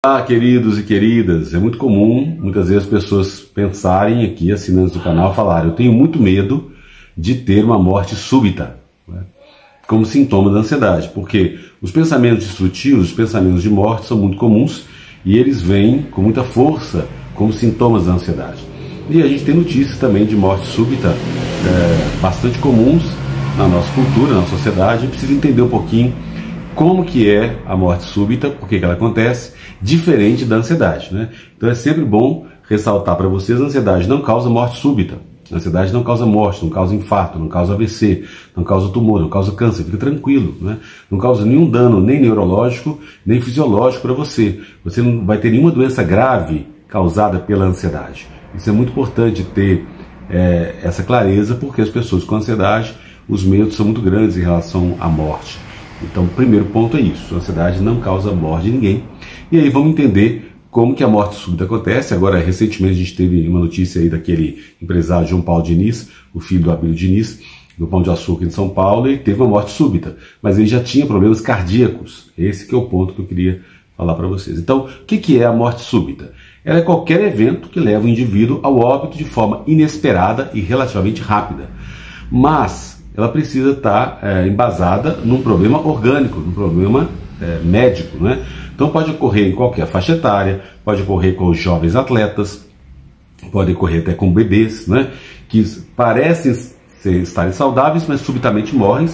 Olá, queridos e queridas. É muito comum, muitas vezes, as pessoas pensarem aqui, assinantes do canal, falarem: eu tenho muito medo de ter uma morte súbita, né, como sintoma da ansiedade, porque os pensamentos destrutivos, os pensamentos de morte são muito comuns e eles vêm com muita força como sintomas da ansiedade. E a gente tem notícias também de morte súbita bastante comuns na nossa cultura, na nossa sociedade. A gente precisa entender um pouquinho como que é a morte súbita, por que ela acontece, diferente da ansiedade, né? Então é sempre bom ressaltar para vocês: a ansiedade não causa morte súbita, a ansiedade não causa morte, não causa infarto, não causa AVC, não causa tumor, não causa câncer, fica tranquilo, né? Não causa nenhum dano, nem neurológico, nem fisiológico para você. Você não vai ter nenhuma doença grave causada pela ansiedade. Isso é muito importante ter essa clareza, porque as pessoas com ansiedade, os medos são muito grandes em relação à morte. Então, o primeiro ponto é isso: a ansiedade não causa morte de ninguém. E aí vamos entender como que a morte súbita acontece. Agora, recentemente, a gente teve uma notícia aí daquele empresário João Paulo Diniz, o filho do Abílio Diniz, do Pão de Açúcar em São Paulo, e teve uma morte súbita, mas ele já tinha problemas cardíacos. Esse que é o ponto que eu queria falar para vocês. Então, o que é a morte súbita? Ela é qualquer evento que leva o indivíduo ao óbito de forma inesperada e relativamente rápida, mas ela precisa estar embasada num problema orgânico, num problema médico, né? Então pode ocorrer em qualquer faixa etária, pode ocorrer com os jovens atletas, pode ocorrer até com bebês, né, que parecem estarem saudáveis, mas subitamente morrem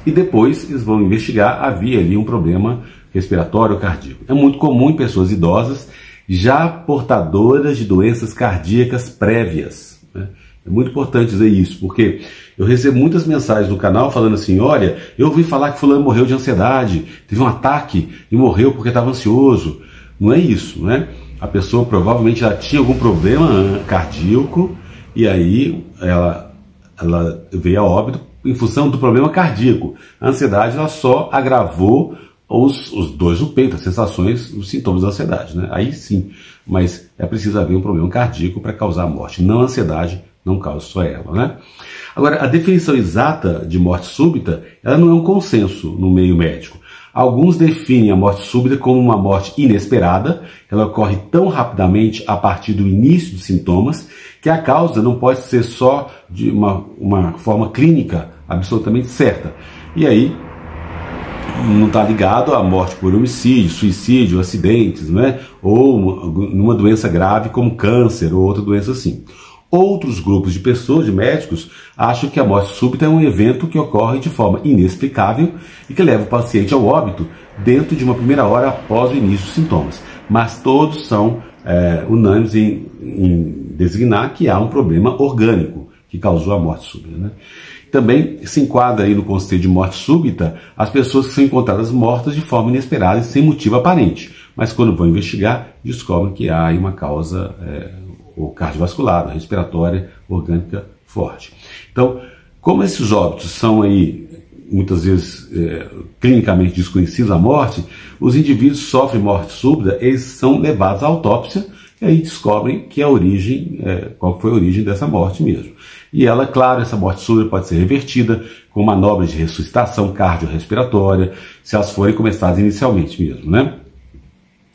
e depois eles vão investigar, havia ali um problema respiratório ou cardíaco. É muito comum em pessoas idosas já portadoras de doenças cardíacas prévias, né? É muito importante dizer isso, porque eu recebo muitas mensagens no canal falando assim: olha, eu ouvi falar que fulano morreu de ansiedade, teve um ataque e morreu porque estava ansioso. Não é isso, né? A pessoa provavelmente já tinha algum problema cardíaco e aí ela veio a óbito em função do problema cardíaco. A ansiedade ela só agravou os dores do peito, as sensações, os sintomas da ansiedade, né? Aí sim, mas é preciso haver um problema cardíaco para causar a morte, não a ansiedade. Não causa só ela, né? Agora, a definição exata de morte súbita, ela não é um consenso no meio médico. Alguns definem a morte súbita como uma morte inesperada, ela ocorre tão rapidamente a partir do início dos sintomas, que a causa não pode ser só de uma forma clínica absolutamente certa. E aí, não está ligado à morte por homicídio, suicídio, acidentes, né? Ou numa doença grave como câncer ou outra doença assim. Outros grupos de pessoas, de médicos, acham que a morte súbita é um evento que ocorre de forma inexplicável e que leva o paciente ao óbito dentro de uma primeira hora após o início dos sintomas. Mas todos são unânimes em designar que há um problema orgânico que causou a morte súbita, né? Também se enquadra aí no conceito de morte súbita as pessoas que são encontradas mortas de forma inesperada e sem motivo aparente, mas quando vão investigar, descobrem que há aí uma causa ou cardiovascular, respiratória, orgânica forte. Então, como esses óbitos são aí muitas vezes clinicamente desconhecidos à morte, os indivíduos que sofrem morte súbita, eles são levados à autópsia e aí descobrem que a origem, qual foi a origem dessa morte mesmo. E ela, claro, essa morte súbita pode ser revertida com manobras de ressuscitação cardiorrespiratória, se elas forem começadas inicialmente mesmo, né?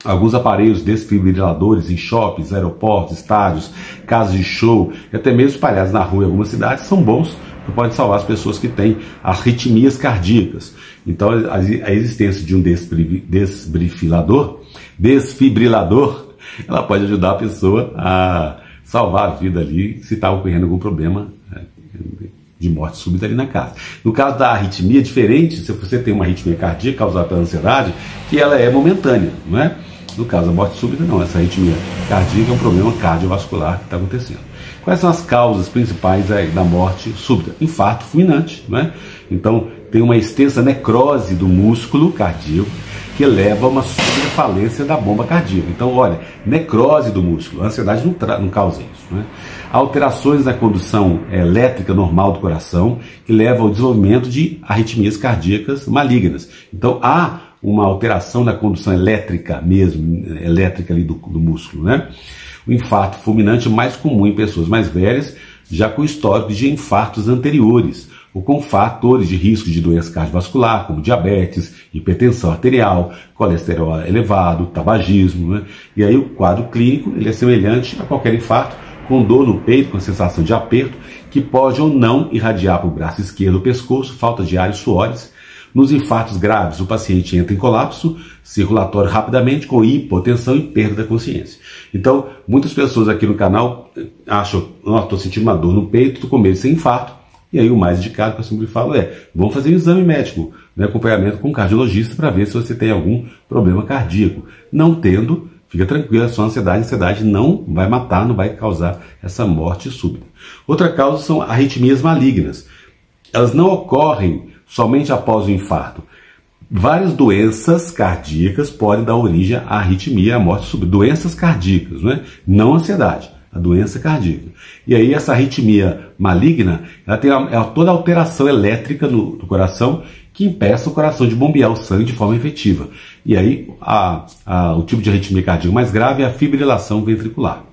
Alguns aparelhos desfibriladores em shoppings, aeroportos, estádios, casas de show e até mesmo espalhados na rua em algumas cidades são bons, que podem salvar as pessoas que têm arritmias cardíacas. Então a existência de um desfibrilador, ela pode ajudar a pessoa a salvar a vida ali se está ocorrendo algum problema de morte súbita ali na casa. No caso da arritmia, é diferente se você tem uma arritmia cardíaca causada pela ansiedade, que ela é momentânea, não é? No caso da morte súbita, não. Essa arritmia cardíaca é um problema cardiovascular que está acontecendo. Quais são as causas principais da morte súbita? Infarto fulminante, não é? Então, tem uma extensa necrose do músculo cardíaco que leva a uma súbita falência da bomba cardíaca. Então, olha, necrose do músculo. A ansiedade não causa isso, né? Alterações na condução elétrica normal do coração, que levam ao desenvolvimento de arritmias cardíacas malignas. Então, há uma alteração na condução elétrica mesmo, elétrica ali do músculo, né? O infarto fulminante é mais comum em pessoas mais velhas, já com histórico de infartos anteriores, ou com fatores de risco de doença cardiovascular, como diabetes, hipertensão arterial, colesterol elevado, tabagismo, né? E aí o quadro clínico ele é semelhante a qualquer infarto, com dor no peito, com sensação de aperto, que pode ou não irradiar para o braço esquerdo ou pescoço, falta de ar e suores. Nos infartos graves, o paciente entra em colapso circulatório rapidamente, com hipotensão e perda da consciência. Então, muitas pessoas aqui no canal acham, estou sentindo uma dor no peito, estou com medo de ser infarto. E aí o mais indicado que eu sempre falo é, vamos fazer um exame médico, né, acompanhamento com um cardiologista para ver se você tem algum problema cardíaco. Não tendo, fica tranquilo, é só ansiedade. A ansiedade não vai matar, não vai causar essa morte súbita. Outra causa são arritmias malignas. Elas não ocorrem somente após o infarto. Várias doenças cardíacas podem dar origem à arritmia, à morte súbita. Doenças cardíacas, né? Não ansiedade, a doença cardíaca. E aí essa arritmia maligna, ela tem toda a alteração elétrica do coração que impeça o coração de bombear o sangue de forma efetiva. E aí o tipo de arritmia cardíaca mais grave é a fibrilação ventricular.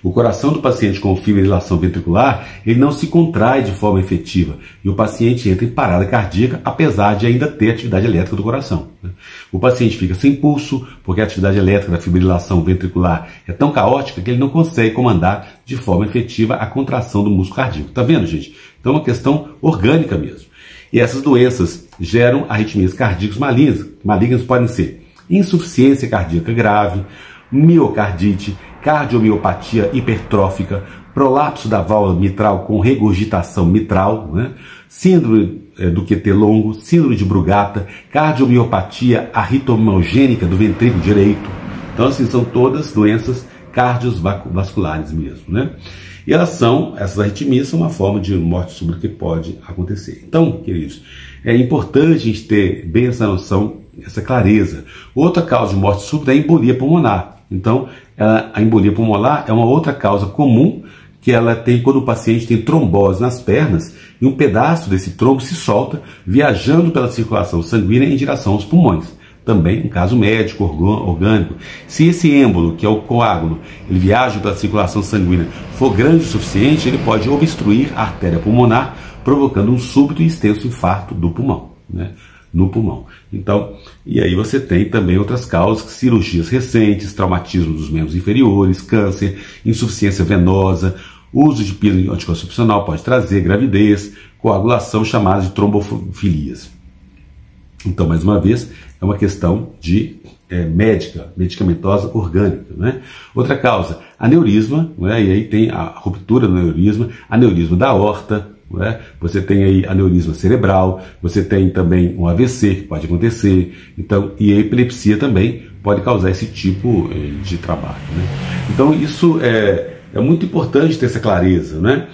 O coração do paciente com fibrilação ventricular, ele não se contrai de forma efetiva e o paciente entra em parada cardíaca, apesar de ainda ter atividade elétrica do coração. O paciente fica sem pulso, porque a atividade elétrica da fibrilação ventricular é tão caótica que ele não consegue comandar de forma efetiva a contração do músculo cardíaco. Tá vendo, gente? Então é uma questão orgânica mesmo. E essas doenças geram arritmias cardíacas malignas. Malignas podem ser insuficiência cardíaca grave, miocardite, cardiomiopatia hipertrófica, prolapso da válvula mitral com regurgitação mitral, né? Síndrome do QT longo, síndrome de Brugata, cardiomiopatia arritmogênica do ventrículo direito. Então, assim, são todas doenças cardiovasculares mesmo, né? E essas arritmias são uma forma de morte súbita que pode acontecer. Então, queridos, é importante a gente ter bem essa noção, essa clareza. Outra causa de morte súbita é a embolia pulmonar. Então, a embolia pulmonar é uma outra causa comum que ela tem quando o paciente tem trombose nas pernas e um pedaço desse trombo se solta viajando pela circulação sanguínea em direção aos pulmões. Também um caso médico, orgânico. Se esse êmbolo, que é o coágulo, ele viaja pela circulação sanguínea, for grande o suficiente, ele pode obstruir a artéria pulmonar, provocando um súbito e extenso infarto do pulmão, né? No pulmão. Então, e aí você tem também outras causas, cirurgias recentes, traumatismo dos membros inferiores, câncer, insuficiência venosa, uso de pílula anticoncepcional pode trazer gravidez, coagulação chamada de trombofilias. Então, mais uma vez, é uma questão de medicamentosa orgânica, né? Outra causa, aneurisma, né? E aí tem a ruptura do aneurisma da aorta, né? Você tem aí aneurisma cerebral, você tem também um AVC que pode acontecer, então, e a epilepsia também pode causar esse tipo de trabalho, né? Então isso é muito importante ter essa clareza, né?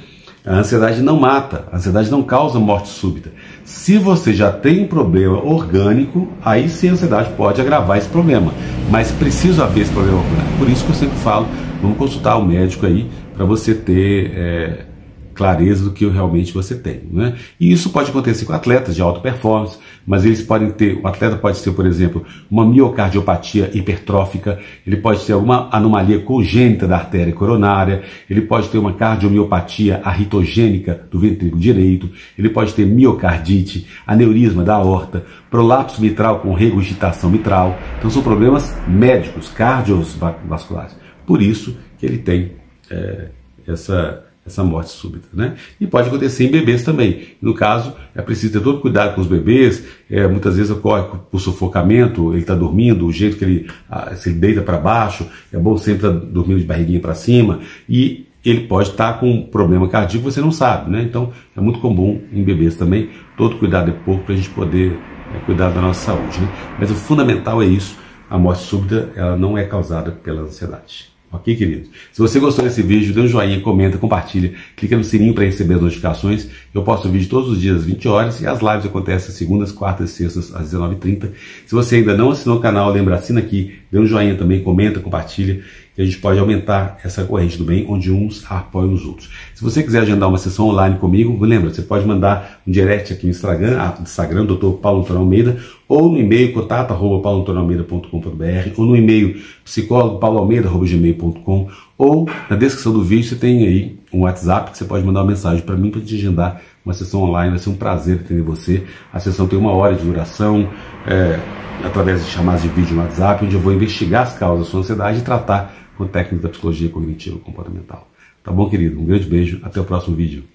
A ansiedade não mata, a ansiedade não causa morte súbita. Se você já tem um problema orgânico, aí sim a ansiedade pode agravar esse problema, mas precisa haver esse problema orgânico. Por isso que eu sempre falo, vamos consultar o médico aí para você ter clareza do que realmente você tem, né? E isso pode acontecer com atletas de alta performance, mas eles podem ter, o atleta pode ter, por exemplo, uma miocardiopatia hipertrófica, ele pode ter alguma anomalia congênita da artéria coronária, ele pode ter uma cardiomiopatia arritogênica do ventrículo direito, ele pode ter miocardite, aneurisma da aorta, prolapso mitral com regurgitação mitral. Então são problemas médicos, cardiovasculares. Por isso que ele tem essa morte súbita, né? E pode acontecer em bebês também. No caso, é preciso ter todo cuidado com os bebês. Muitas vezes ocorre por sufocamento, ele está dormindo, o jeito que ele se deita para baixo, é bom sempre estar dormindo de barriguinha para cima, e ele pode estar com um problema cardíaco, você não sabe, né? Então, é muito comum em bebês também. Todo cuidado é pouco para a gente poder cuidar da nossa saúde, né? Mas o fundamental é isso, a morte súbita ela não é causada pela ansiedade. Ok, querido? Se você gostou desse vídeo, dê um joinha, comenta, compartilha, clica no sininho para receber as notificações. Eu posto vídeo todos os dias às 20 horas e as lives acontecem segundas, quartas e sextas às 19h30. Se você ainda não assinou o canal, lembra, assina aqui, dê um joinha também, comenta, compartilha, que a gente pode aumentar essa corrente do bem, onde uns apoiam os outros. Se você quiser agendar uma sessão online comigo, lembra, você pode mandar um direct aqui no Instagram, Dr. Paulo Antônio Almeida, ou no e-mail contato@pauloantonioalmeida.com.br, ou no e-mail psicólogo.pauloalmeida@gmail.com, ou na descrição do vídeo você tem aí um WhatsApp que você pode mandar uma mensagem para mim para te agendar uma sessão online. Vai ser um prazer atender você. A sessão tem 1 hora de duração, através de chamadas de vídeo no WhatsApp, onde eu vou investigar as causas da sua ansiedade e tratar com técnicas da psicologia cognitivo comportamental. Tá bom, querido? Um grande beijo, até o próximo vídeo.